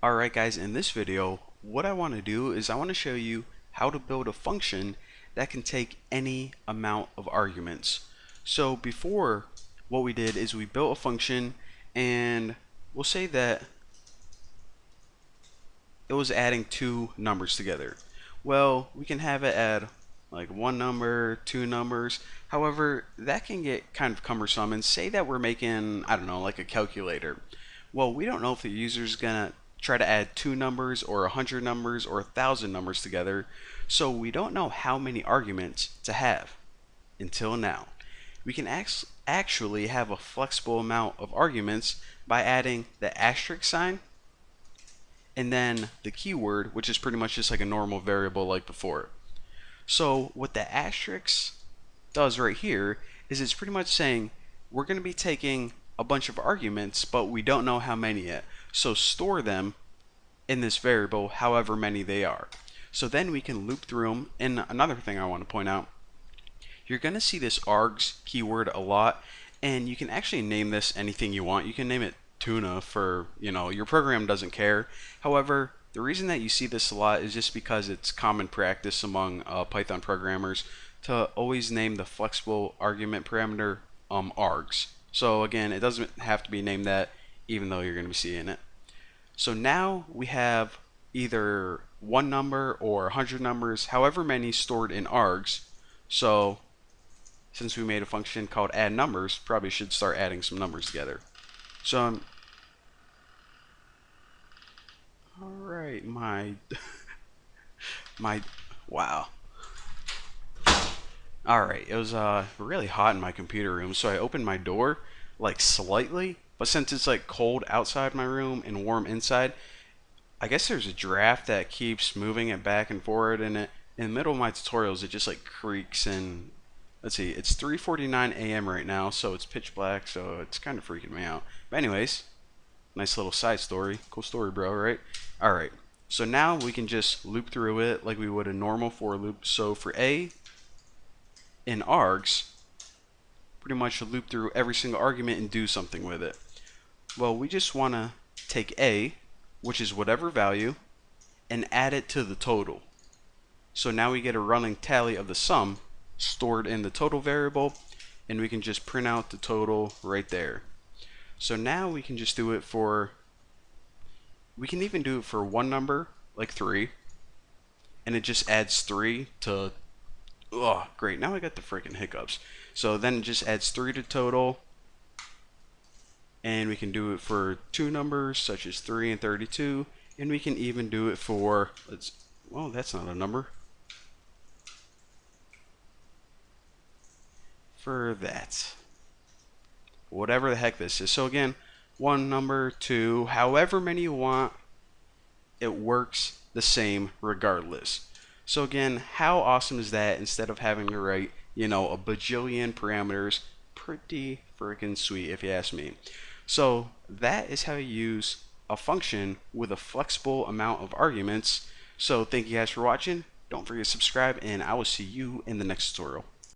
Alright guys, in this video, what I want to do is I want to show you how to build a function that can take any amount of arguments. So before, what we did is we built a function and we'll say that it was adding two numbers together. Well, we can have it add like one number, two numbers. However, that can get kind of cumbersome, and say that we're making, I don't know, like a calculator. Well, we don't know if the user is gonna try to add two numbers or 100 numbers or 1,000 numbers together, so we don't know how many arguments to have until now. We can actually have a flexible amount of arguments by adding the asterisk sign and then the keyword, which is pretty much just like a normal variable like before. So what the asterisk does right here is it's pretty much saying we're going to be taking a bunch of arguments, but we don't know how many yet. So store them in this variable, however many they are. So then we can loop through them. And another thing I want to point out, you're going to see this args keyword a lot, and you can actually name this anything you want. You can name it tuna for, your program doesn't care. However, the reason that you see this a lot is just because it's common practice among Python programmers to always name the flexible argument parameter args. So again, it doesn't have to be named that, even though you're going to be seeing it. So now we have either one number or 100 numbers, however many, stored in args. So since we made a function called add numbers, probably should start adding some numbers together. So alright, wow. Alright, it was really hot in my computer room, so I opened my door like slightly, but since it's like cold outside my room and warm inside, I guess there's a draft that keeps moving it back and forward, and in the middle of my tutorials it just like creaks. And let's see, it's 3:49 a.m. right now, so it's pitch black, so it's kind of freaking me out. But anyways, nice little side story. Cool story, bro, right? Alright, so now we can just loop through it like we would a normal for loop. So for A in args, pretty much loop through every single argument and do something with it. Well, we just want to take A, which is whatever value, and add it to the total. So now we get a running tally of the sum stored in the total variable, and we can just print out the total right there. So now we can just do it for, we can even do it for one number, like 3, and it just adds 3 to, oh, great, now I got the freaking hiccups. So then it just adds 3 to total, and we can do it for two numbers, such as 3 and 32, and we can even do it for, well, that's not a number. For that. Whatever the heck this is. So again, one number, two, however many you want, it works the same regardless. So again, how awesome is that? Instead of having to write, a bajillion parameters, pretty freaking sweet if you ask me. So that is how you use a function with a flexible amount of arguments. So thank you guys for watching. Don't forget to subscribe, and I will see you in the next tutorial.